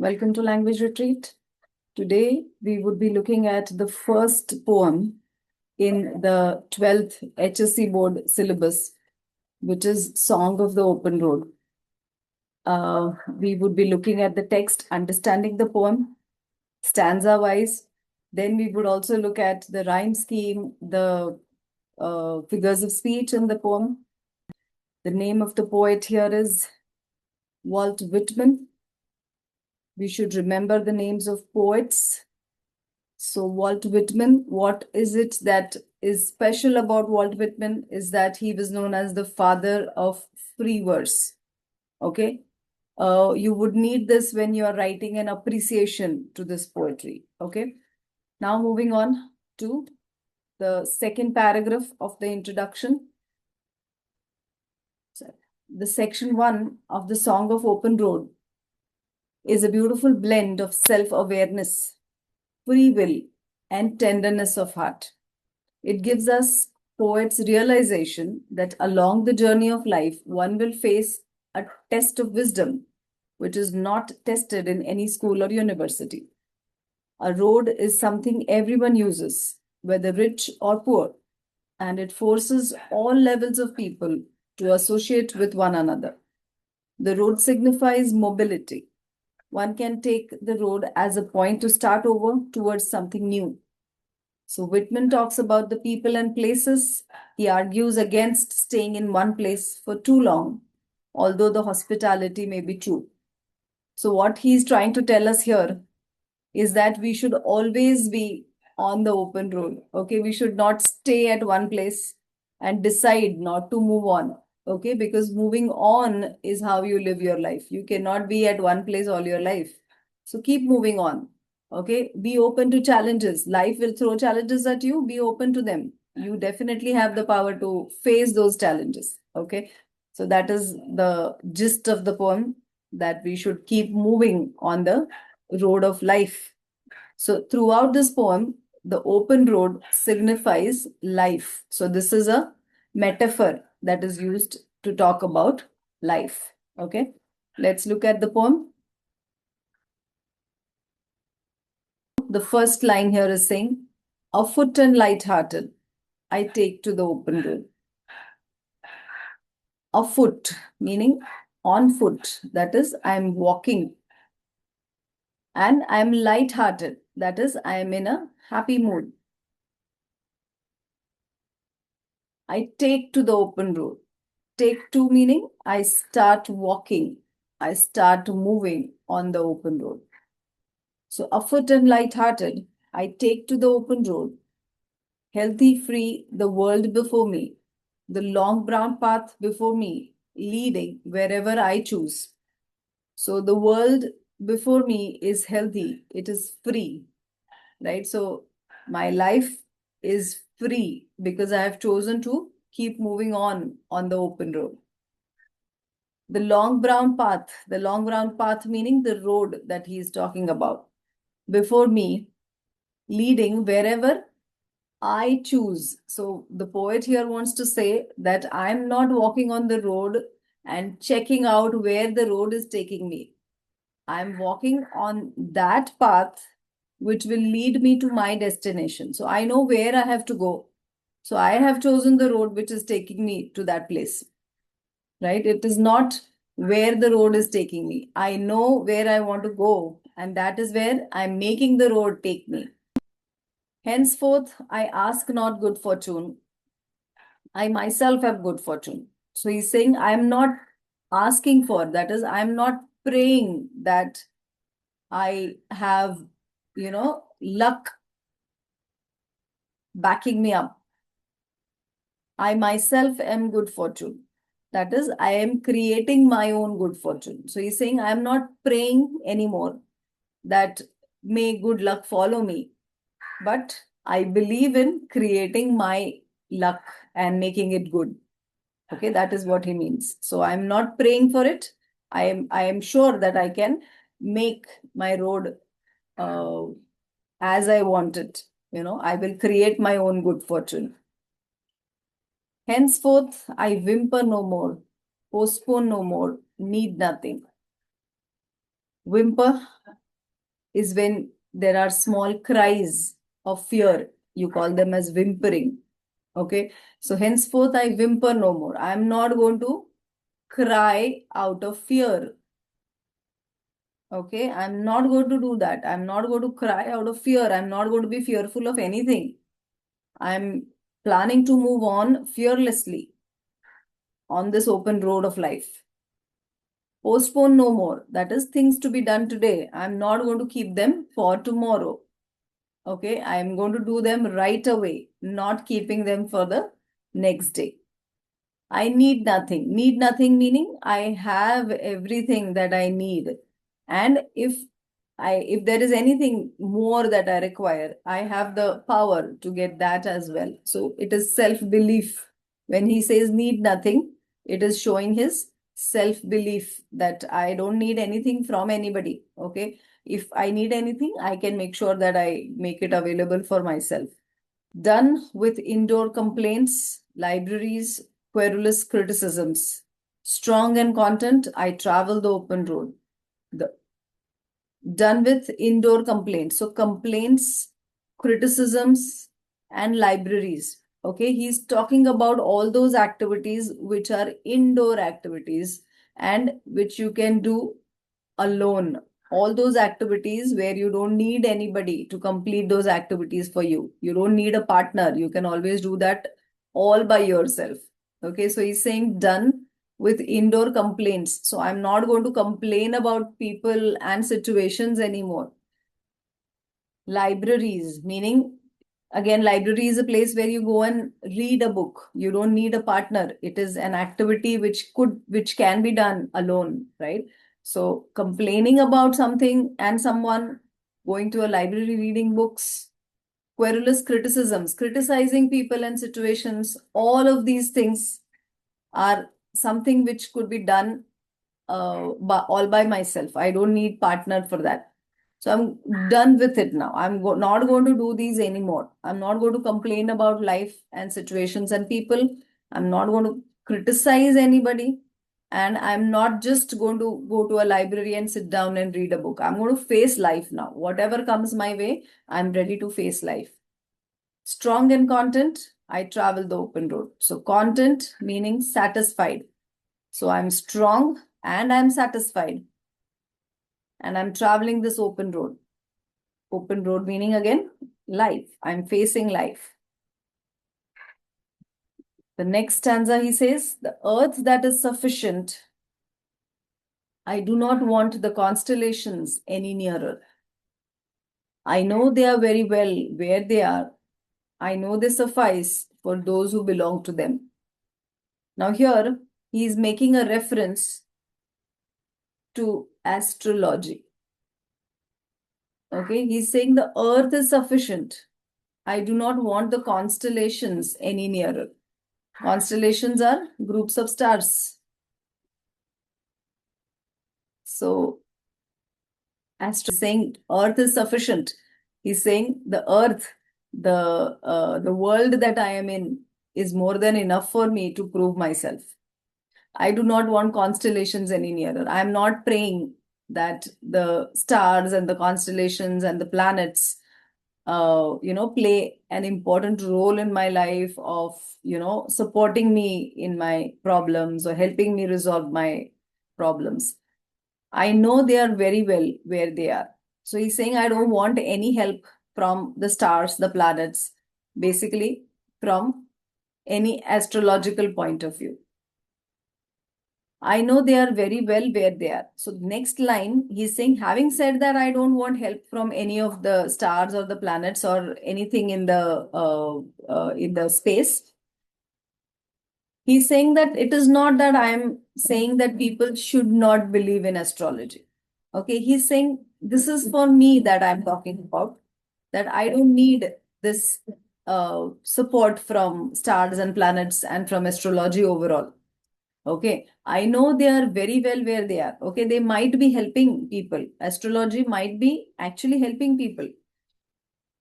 Welcome to Language Retreat. Today, we would be looking at the first poem in the 12th HSC board syllabus, which is Song of the Open Road. We would be looking at the text, understanding the poem, stanza-wise. Then we would also look at the rhyme scheme, the figures of speech in the poem. The name of the poet here is Walt Whitman. We should remember the names of poets. So Walt Whitman, what is it that is special about Walt Whitman is that he was known as the father of free verse. Okay. You would need this when you are writing an appreciation to this poetry. Okay. Now moving on to the second paragraph of the introduction. The section 1 of the Song of Open Road is a beautiful blend of self-awareness, free will, and tenderness of heart. It gives us poets' realization that along the journey of life, one will face a test of wisdom, which is not tested in any school or university. A road is something everyone uses, whether rich or poor, and it forces all levels of people to associate with one another. The road signifies mobility. One can take the road as a point to start over towards something new. So Whitman talks about the people and places. He argues against staying in one place for too long, although the hospitality may be true. So what he's trying to tell us here is that we should always be on the open road. Okay, we should not stay at one place and decide not to move on. Okay, because moving on is how you live your life. You cannot be at one place all your life. So keep moving on. Okay, be open to challenges. Life will throw challenges at you. Be open to them. You definitely have the power to face those challenges. Okay, so that is the gist of the poem, that we should keep moving on the road of life. So throughout this poem, the open road signifies life. So this is a metaphor that is used to talk about life. Okay, let's look at the poem. The first line here is saying, afoot and light-hearted, I take to the open road. Afoot, meaning on foot, that is, I am walking. And I am light-hearted, that is, I am in a happy mood. I take to the open road. Take to meaning I start walking. I start moving on the open road. So afoot and light-hearted, I take to the open road. Healthy, free, the world before me. The long brown path before me, leading wherever I choose. So the world before me is healthy. It is free, right? So my life is free because I have chosen to keep moving on the open road. The long brown path meaning the road that he is talking about. Before me, leading wherever I choose. So the poet here wants to say that I'm not walking on the road and checking out where the road is taking me. I'm walking on that path which will lead me to my destination. So I know where I have to go. So I have chosen the road which is taking me to that place, right? It is not where the road is taking me. I know where I want to go, and that is where I'm making the road take me. Henceforth, I ask not good fortune. I myself have good fortune. So he's saying, I'm not asking for, that is, I'm not praying that I have, luck backing me up. I myself am good fortune. That is, I am creating my own good fortune. So he's saying, I'm not praying anymore that may good luck follow me, but I believe in creating my luck and making it good. Okay, that is what he means. So I'm not praying for it. I am sure that I can make my road as I want it. I will create my own good fortune. Henceforth, I whimper no more, postpone no more, need nothing. Whimper is when there are small cries of fear. You call them as whimpering. Okay. So henceforth, I whimper no more. I'm not going to cry out of fear. Okay. I'm not going to do that. I'm not going to cry out of fear. I'm not going to be fearful of anything. I'm planning to move on fearlessly on this open road of life. Postpone no more. That is things to be done today. I'm not going to keep them for tomorrow. Okay, I'm going to do them right away, not keeping them for the next day. I need nothing. Need nothing meaning I have everything that I need. And if there is anything more that I require, I have the power to get that as well. So it is self-belief. When he says need nothing, it is showing his self-belief that I don't need anything from anybody. Okay. If I need anything, I can make sure that I make it available for myself. Done with indoor complaints, libraries, querulous criticisms. Strong in content, I travel the open road. Done with indoor complaints. So complaints, criticisms, and libraries. Okay, he's talking about all those activities which are indoor activities and which you can do alone. All those activities where you don't need anybody to complete those activities for you. You don't need a partner. You can always do that all by yourself. Okay, so he's saying done with indoor complaints. So I'm not going to complain about people and situations anymore. Libraries, meaning again, library is a place where you go and read a book. You don't need a partner. It is an activity which can be done alone, right? So complaining about something and someone, going to a library, reading books, querulous criticisms, criticizing people and situations, all of these things are something which could be done all by myself. I don't need partner for that. So I'm done with it now. Not going to do these anymore. I'm not going to complain about life and situations and people. I'm not going to criticize anybody. And I'm not just going to go to a library and sit down and read a book. I'm going to face life now. Whatever comes my way, I'm ready to face life. Strong in content, I travel the open road. So content meaning satisfied. So I'm strong and I'm satisfied. And I'm traveling this open road. Open road meaning again, life. I'm facing life. The next stanza he says, the earth that is sufficient. I do not want the constellations any nearer. I know they are very well where they are. I know they suffice for those who belong to them. Now here, he is making a reference to astrology. Okay, he's saying the earth is sufficient. I do not want the constellations any nearer. Constellations are groups of stars. So, saying earth is sufficient. He's saying the earth, the world that I am in is more than enough for me to prove myself. I do not want constellations any nearer. I'm not praying that the stars and the constellations and the planets, play an important role in my life of, supporting me in my problems or helping me resolve my problems. I know they are very well where they are. So he's saying, I don't want any help from the stars, the planets, basically from any astrological point of view. I know they are very well where they are. So next line, he's saying, having said that, I don't want help from any of the stars or the planets or anything in the space. He's saying that it is not that I'm saying that people should not believe in astrology. Okay, he's saying this is for me that I'm talking about, that I don't need this support from stars and planets and from astrology overall. Okay, I know they are very well where they are. Okay, they might be helping people. Astrology might be actually helping people.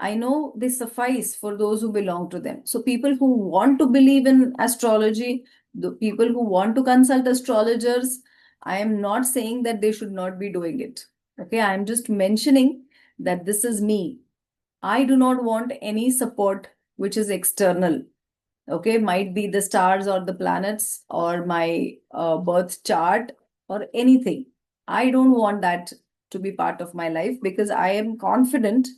I know they suffice for those who belong to them. So people who want to believe in astrology, the people who want to consult astrologers, I am not saying that they should not be doing it. Okay, I am just mentioning that this is me. I do not want any support which is external. Okay, might be the stars or the planets or my birth chart or anything. I don't want that to be part of my life, because I am confident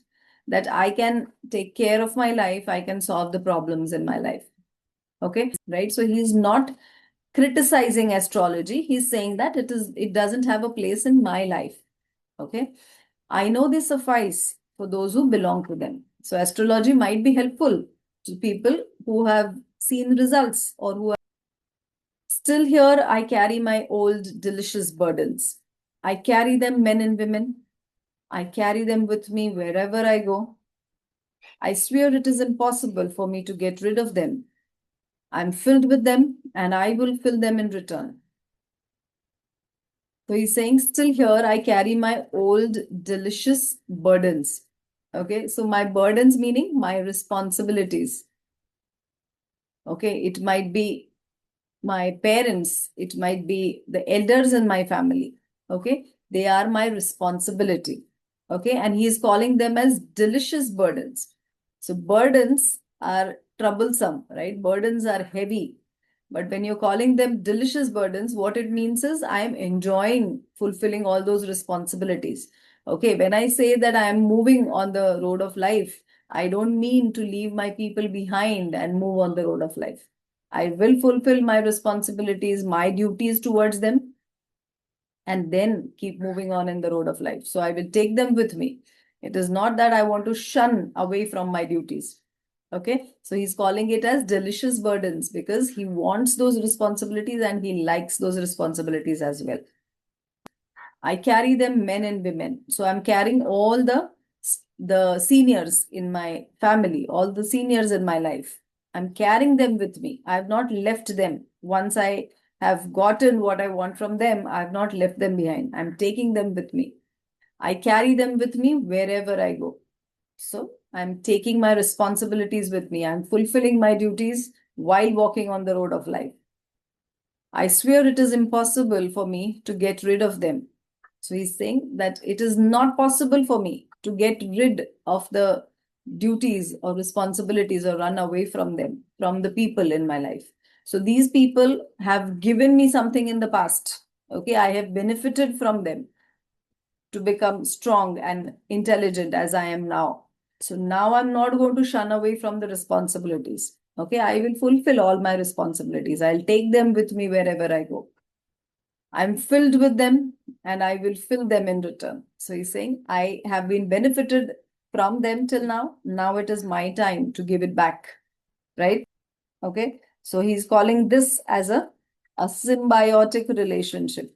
that I can take care of my life. I can solve the problems in my life. Okay, right? So he's not criticizing astrology. He's saying that it doesn't have a place in my life. Okay, I know this suffice for those who belong to them. So astrology might be helpful to people who have seen results or who are still here. I carry my old delicious burdens. I carry them, men and women. I carry them with me wherever I go. I swear it is impossible for me to get rid of them. I'm filled with them and I will fill them in return. So he's saying, still here, I carry my old delicious burdens. Okay, so my burdens meaning my responsibilities. Okay, it might be my parents, it might be the elders in my family. Okay, they are my responsibility. Okay, and he is calling them as delicious burdens. So burdens are troublesome, right? Burdens are heavy. But when you're calling them delicious burdens, what it means is I am enjoying fulfilling all those responsibilities. Okay, when I say that I am moving on the road of life, I don't mean to leave my people behind and move on the road of life. I will fulfill my responsibilities, my duties towards them, and then keep moving on in the road of life. So I will take them with me. It is not that I want to shun away from my duties. Okay, so he's calling it as delicious burdens because he wants those responsibilities and he likes those responsibilities as well. I carry them, men and women. So I'm carrying all the seniors in my family, all the seniors in my life. I'm carrying them with me. I have not left them. Once I have gotten what I want from them, I have not left them behind. I'm taking them with me. I carry them with me wherever I go. So I'm taking my responsibilities with me. I'm fulfilling my duties while walking on the road of life. I swear it is impossible for me to get rid of them. So he's saying that it is not possible for me to get rid of the duties or responsibilities or run away from them, from the people in my life. So these people have given me something in the past. Okay, I have benefited from them to become strong and intelligent as I am now. So now I'm not going to shun away from the responsibilities. Okay, I will fulfill all my responsibilities. I'll take them with me wherever I go. I'm filled with them and I will fill them in return. So he's saying, I have been benefited from them till now. Now it is my time to give it back. Right? Okay. So he's calling this as a symbiotic relationship.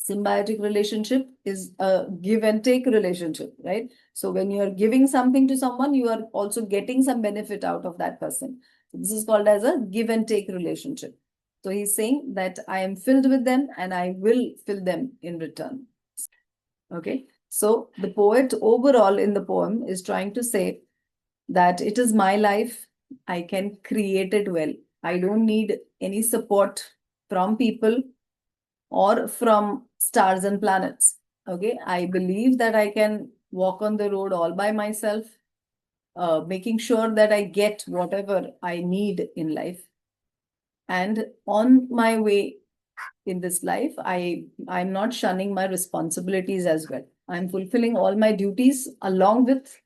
Symbiotic relationship is a give and take relationship, right? So when you are giving something to someone, you are also getting some benefit out of that person. So this is called as a give and take relationship. So he's saying that I am filled with them and I will fill them in return. Okay. So the poet overall in the poem is trying to say that it is my life. I can create it well. I don't need any support from people or from stars and planets. Okay, I believe that I can walk on the road all by myself, making sure that I get whatever I need in life. And on my way in this life, I'm not shunning my responsibilities as well. I'm fulfilling all my duties along with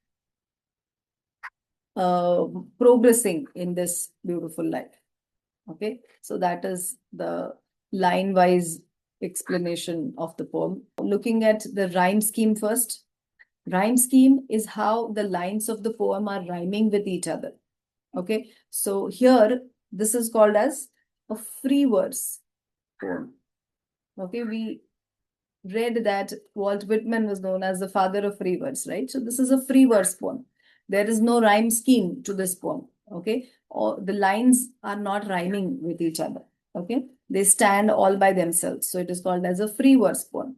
progressing in this beautiful life. Okay, so that is the line-wise explanation of the poem. Looking at the rhyme scheme first. Rhyme scheme is how the lines of the poem are rhyming with each other. Okay, so here this is called as a free verse poem. Okay, we read that Walt Whitman was known as the father of free verse, right? So this is a free verse poem. There is no rhyme scheme to this poem. Okay, or the lines are not rhyming with each other. Okay, they stand all by themselves. So it is called as a free verse poem.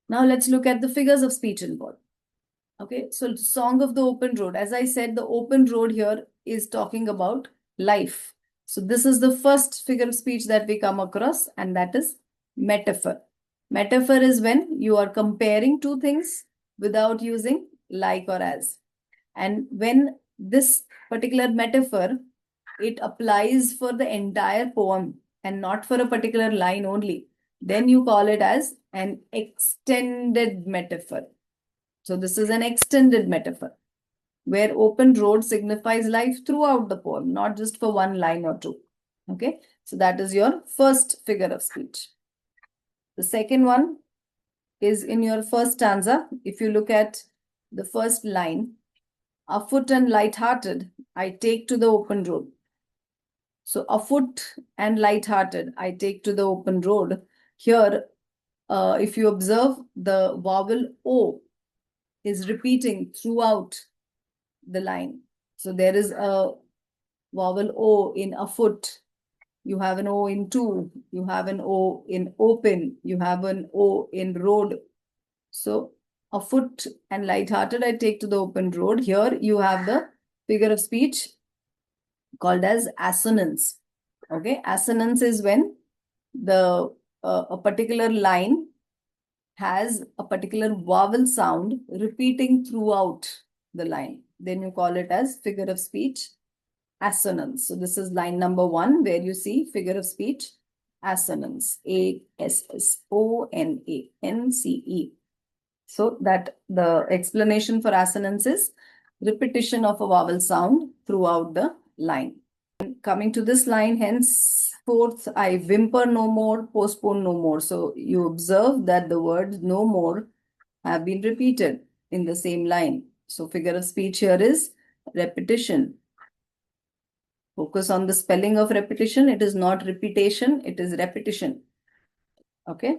Now let's look at the figures of speech involved. Okay, so Song of the Open Road. As I said, the open road here is talking about life. So this is the first figure of speech that we come across, and that is metaphor. Metaphor is when you are comparing two things without using like or as. And when this particular metaphor, it applies for the entire poem and not for a particular line only, then you call it as an extended metaphor. So this is an extended metaphor where open road signifies life throughout the poem, not just for one line or two. Okay, so that is your first figure of speech. The second one is in your first stanza. If you look at the first line, afoot and light-hearted, I take to the open road. So afoot and light-hearted, I take to the open road. Here, if you observe, the vowel O is repeating throughout the line. So there is a vowel O in afoot. You have an O in two. You have an O in open. You have an O in road. So afoot and light-hearted, I take to the open road. Here you have the figure of speech called as assonance. Okay, assonance is when the a particular line has a particular vowel sound repeating throughout the line. Then you call it as figure of speech assonance. So this is line number 1 where you see figure of speech assonance. ASSONANCE. So that the explanation for assonance is repetition of a vowel sound throughout the line. Coming to this line, henceforth I whimper no more, postpone no more. So you observe that the words no more have been repeated in the same line. So figure of speech here is repetition. Focus on the spelling of repetition. It is not repetition, it is repetition. Okay.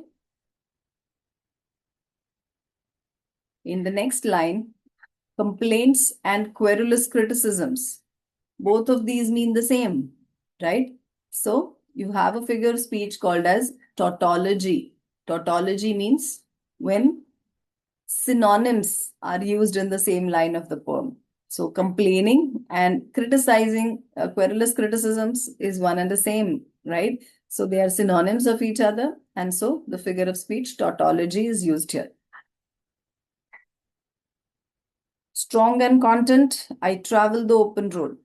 In the next line, complaints and querulous criticisms. Both of these mean the same, right? So you have a figure of speech called as tautology. Tautology means when synonyms are used in the same line of the poem. So complaining and criticizing, querulous criticisms is one and the same, right? So they are synonyms of each other. And so the figure of speech tautology is used here. Strong and content, I travel the open road.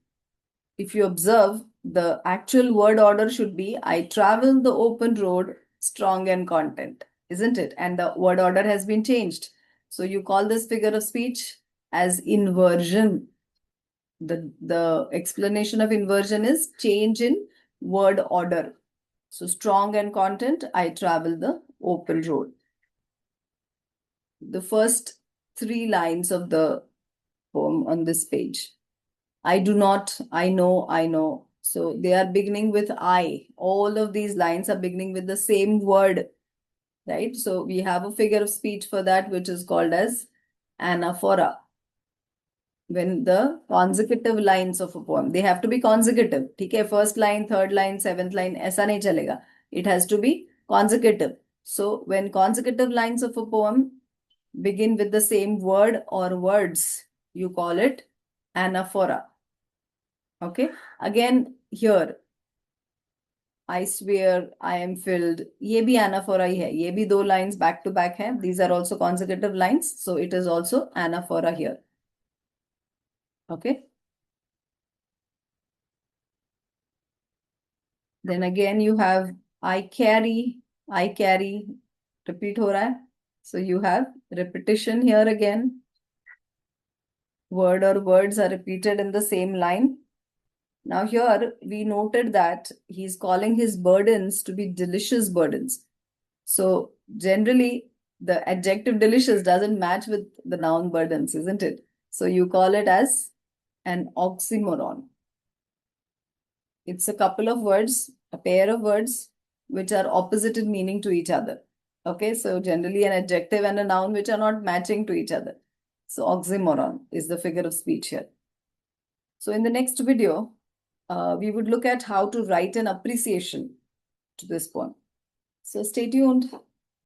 If you observe, the actual word order should be, I travel the open road, strong and content, isn't it? And the word order has been changed. So you call this figure of speech as inversion. The explanation of inversion is change in word order. So strong and content, I travel the open road. The first 3 lines of the poem on this page. I do not, I know, I know. So they are beginning with I. All of these lines are beginning with the same word, right? So we have a figure of speech for that, which is called as anaphora. When the consecutive lines of a poem, they have to be consecutive. Okay, first line, third line, seventh line, aisa nahi chalega. It has to be consecutive. So when consecutive lines of a poem begin with the same word or words, you call it anaphora. Okay, again here, I swear I am filled. ये भी anaphora ही है. ये भी 2 lines back to back हैं. These are also consecutive lines. So it is also anaphora here. Okay. Then again you have I carry, repeat हो रहा है. So you have repetition here again. Word or words are repeated in the same line. Now here we noted that he's calling his burdens to be delicious burdens. So generally the adjective delicious doesn't match with the noun burdens, isn't it? So you call it as an oxymoron. It's a couple of words, a pair of words, which are opposite in meaning to each other. Okay, so generally an adjective and a noun which are not matching to each other. So oxymoron is the figure of speech here. So in the next video, we would look at how to write an appreciation to this poem. So stay tuned.